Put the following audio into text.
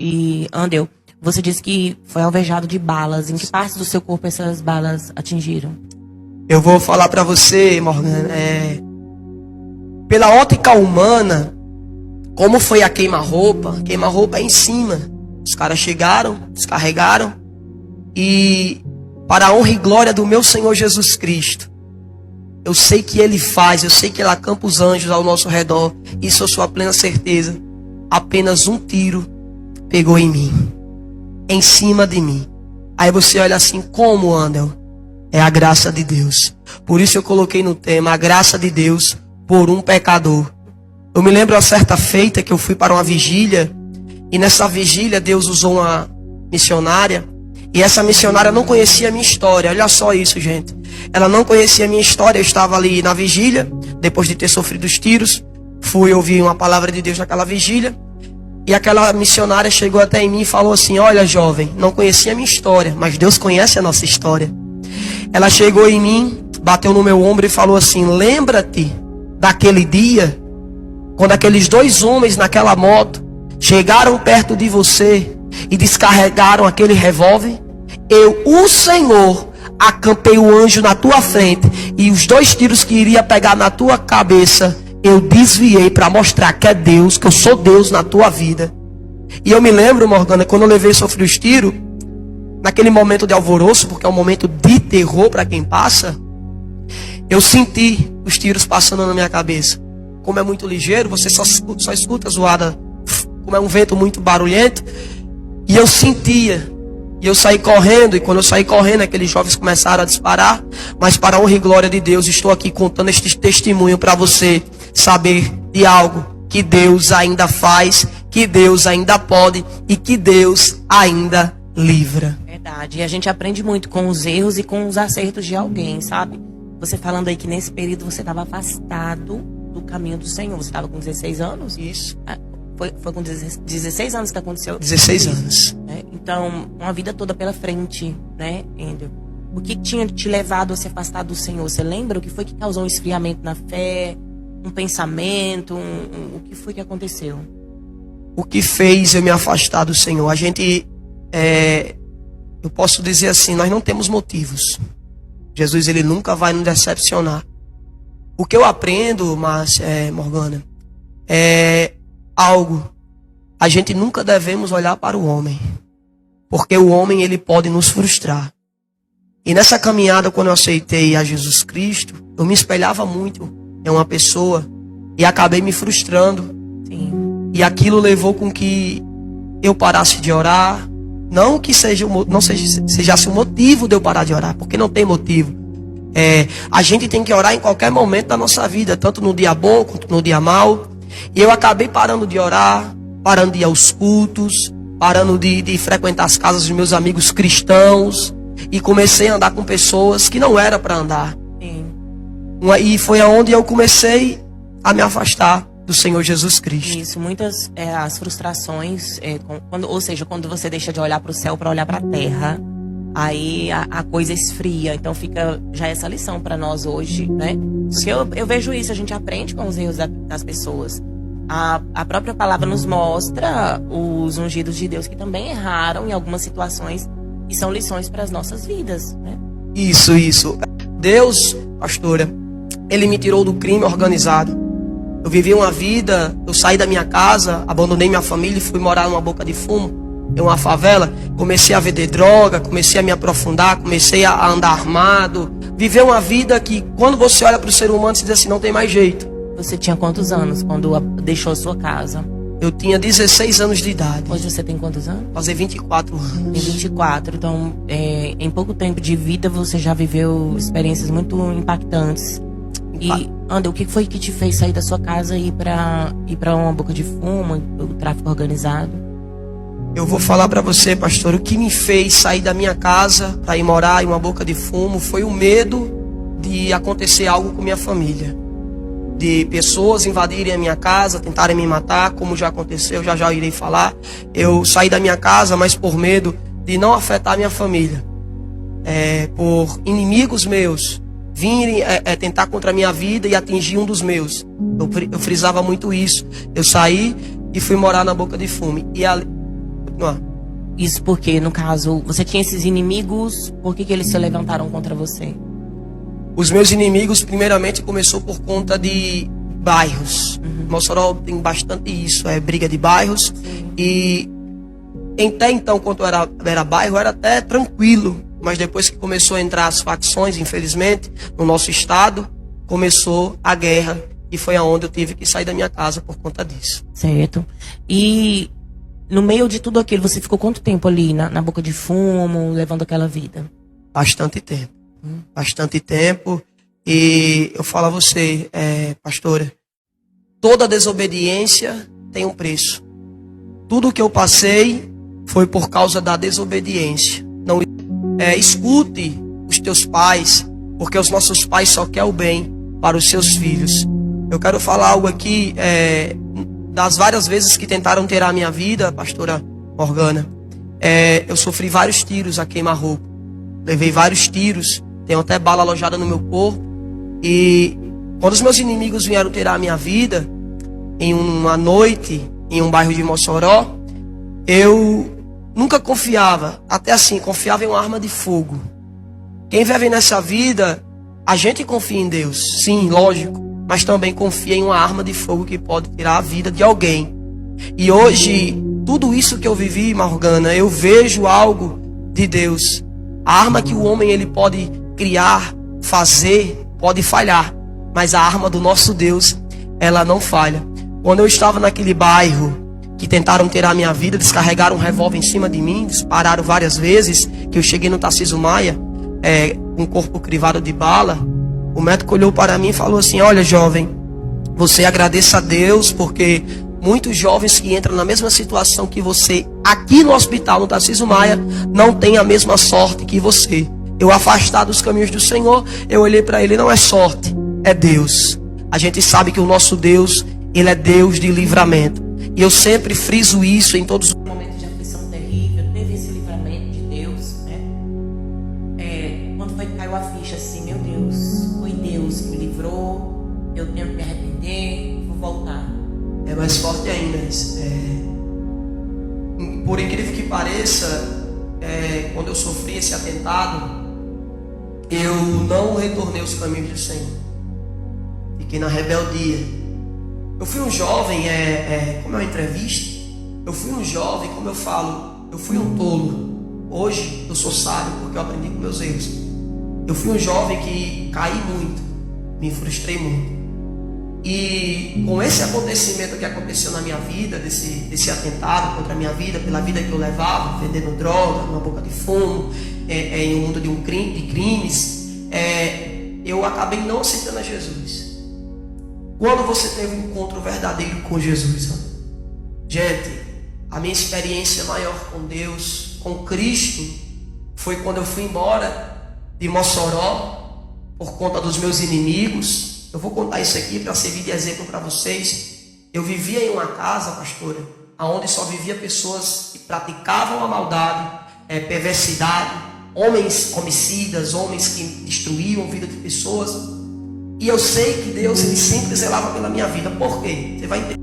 E, Andel, você disse que foi alvejado de balas. Em que parte do seu corpo essas balas atingiram? Eu vou falar para você, Morgan, pela ótica humana, como foi a queima-roupa? Queima-roupa é em cima. Os caras chegaram, descarregaram, e para a honra e glória do meu Senhor Jesus Cristo, eu sei que Ele faz, eu sei que Ele acampa os anjos ao nosso redor, isso eu sou a plena certeza. Apenas um tiro pegou em mim, em cima de mim. Aí você olha assim, como, Andel? É a graça de Deus. Por isso eu coloquei no tema, a graça de Deus por um pecador. Eu me lembro uma certa feita que eu fui para uma vigília, e nessa vigília Deus usou uma missionária, e essa missionária não conhecia a minha história. Olha só isso, gente. Ela não conhecia a minha história. Eu estava ali na vigília, depois de ter sofrido os tiros, fui ouvir uma palavra de Deus naquela vigília, e aquela missionária chegou até em mim e falou assim: olha, jovem, não conhecia a minha história, mas Deus conhece a nossa história. Ela chegou em mim, bateu no meu ombro e falou assim: lembra-te daquele dia, quando aqueles dois homens naquela moto chegaram perto de você e descarregaram aquele revólver? Eu, o Senhor, acampei o anjo na tua frente, e os dois tiros que iria pegar na tua cabeça, eu desviei para mostrar que é Deus, que eu sou Deus na tua vida. E eu me lembro, Morgana, quando eu levei e sofri os tiros, naquele momento de alvoroço, porque é um momento de terror para quem passa, eu senti os tiros passando na minha cabeça. Como é muito ligeiro, você só escuta a zoada, como é um vento muito barulhento. E eu sentia, e eu saí correndo, e quando eu saí correndo, aqueles jovens começaram a disparar. Mas para a honra e glória de Deus, estou aqui contando este testemunho para você saber de algo que Deus ainda faz, que Deus ainda pode e que Deus ainda livra. Verdade, e a gente aprende muito com os erros e com os acertos de alguém, sabe? Você falando aí que nesse período você estava afastado do caminho do Senhor. Você estava com 16 anos? Isso. Foi com 16 anos que aconteceu? 16 anos. Então, uma vida toda pela frente, né, Andel? O que tinha te levado a se afastar do Senhor? Você lembra o que foi que causou um esfriamento na fé? Um pensamento? O que foi que aconteceu? O que fez eu me afastar do Senhor? A gente, eu posso dizer assim, nós não temos motivos. Jesus, Ele nunca vai nos decepcionar. O que eu aprendo, Morgana, é algo. A gente nunca devemos olhar para o homem, porque o homem, ele pode nos frustrar. E nessa caminhada, quando eu aceitei a Jesus Cristo, eu me espelhava muito em uma pessoa e acabei me frustrando. Sim. E aquilo levou com que eu parasse de orar. Não que sejasse o motivo de eu parar de orar, porque não tem motivo. A gente tem que orar em qualquer momento da nossa vida, tanto no dia bom quanto no dia mau. E eu acabei parando de orar, parando de ir aos cultos, parando de frequentar as casas dos meus amigos cristãos, e comecei a andar com pessoas que não era para andar. Sim. E foi aonde eu comecei a me afastar do Senhor Jesus Cristo. Isso, muitas as frustrações, quando você deixa de olhar para o céu para olhar para a terra, aí a coisa esfria. Então fica já essa lição para nós hoje, né? Porque eu vejo isso, a gente aprende com os erros das pessoas. A própria palavra nos mostra os ungidos de Deus que também erraram em algumas situações e são lições para as nossas vidas, né? Isso. Deus, pastora, Ele me tirou do crime organizado. Eu vivi uma vida, eu saí da minha casa, abandonei minha família e fui morar numa boca de fumo, em uma favela. Comecei a vender droga, comecei a me aprofundar, comecei a andar armado. Viver uma vida que, quando você olha para o ser humano, você diz assim, não tem mais jeito. Você tinha quantos anos quando deixou a sua casa? Eu tinha 16 anos de idade. Hoje você tem quantos anos? Fazer 24 anos. Tem 24, então em pouco tempo de vida você já viveu experiências muito impactantes. E, Andel, o que foi que te fez sair da sua casa e ir para uma boca de fumo, o tráfico organizado? Eu vou falar para você, pastor, o que me fez sair da minha casa para ir morar em uma boca de fumo foi o medo de acontecer algo com minha família. De pessoas invadirem a minha casa, tentarem me matar, como já aconteceu, já irei falar. Eu saí da minha casa, mas por medo de não afetar a minha família. Por inimigos meus virem tentar contra a minha vida e atingir um dos meus. Eu frisava muito isso. Eu saí e fui morar na boca de fumo. continuar. Isso porque, no caso, você tinha esses inimigos, por que eles se levantaram contra você? Os meus inimigos, primeiramente, começou por conta de bairros. Mossoró tem bastante isso, briga de bairros. E até então, quando era bairro, era até tranquilo. Mas depois que começou a entrar as facções, infelizmente, no nosso estado, começou a guerra. E foi aonde eu tive que sair da minha casa por conta disso. Certo. E no meio de tudo aquilo, você ficou quanto tempo ali na boca de fumo, levando aquela vida? Bastante tempo. Bastante tempo. E eu falo a você, pastora, toda desobediência tem um preço. Tudo que eu passei foi por causa da desobediência. Não escute os teus pais, porque os nossos pais só querem o bem para os seus filhos. Eu quero falar algo aqui, das várias vezes que tentaram tirar a minha vida, pastora Morgana. Eu sofri vários tiros a queima-roupa. Levei vários tiros, tenho até bala alojada no meu corpo. E quando os meus inimigos vieram tirar a minha vida, em uma noite, em um bairro de Mossoró, eu nunca confiava, até assim, confiava em uma arma de fogo. Quem vive nessa vida, a gente confia em Deus, sim, lógico, mas também confia em uma arma de fogo que pode tirar a vida de alguém. E hoje, tudo isso que eu vivi, Morgana, eu vejo algo de Deus. A arma que o homem ele pode criar, fazer, pode falhar, mas a arma do nosso Deus, ela não falha. Quando eu estava naquele bairro que tentaram tirar a minha vida, descarregaram um revólver em cima de mim, dispararam várias vezes, que eu cheguei no Tarcísio Maia, com o corpo crivado de bala, o médico olhou para mim e falou assim: olha, jovem, você agradeça a Deus, porque muitos jovens que entram na mesma situação que você, aqui no hospital, no Tarcísio Maia, não têm a mesma sorte que você. Eu afastado dos caminhos do Senhor, eu olhei para ele, não é sorte, é Deus. A gente sabe que o nosso Deus, ele é Deus de livramento. E eu sempre friso isso em todos os momentos de aflição terrível, teve esse livramento de Deus, né? Quando foi que caiu a ficha assim, meu Deus, foi Deus que me livrou, eu tenho que me arrepender, vou voltar. É mais forte ainda. Por incrível que pareça, quando eu sofri esse atentado, eu não retornei aos caminhos do Senhor. Fiquei na rebeldia. Eu fui um jovem, como é uma entrevista, eu fui um jovem, como eu falo, eu fui um tolo. Hoje eu sou sábio porque eu aprendi com meus erros. Eu fui um jovem que caí muito, me frustrei muito. E com esse acontecimento que aconteceu na minha vida, desse atentado contra a minha vida, pela vida que eu levava, vendendo droga, numa boca de fumo, em um mundo de crimes, eu acabei não aceitando a Jesus. Quando você teve um encontro verdadeiro com Jesus, gente, a minha experiência maior com Deus, com Cristo, foi quando eu fui embora de Mossoró por conta dos meus inimigos. Eu vou contar isso aqui para servir de exemplo para vocês. Eu vivia em uma casa, pastora, onde só vivia pessoas que praticavam a maldade, perversidade, homens homicidas, homens que destruíam a vida de pessoas. E eu sei que Deus, ele sempre zelava pela minha vida. Por quê? Você vai entender.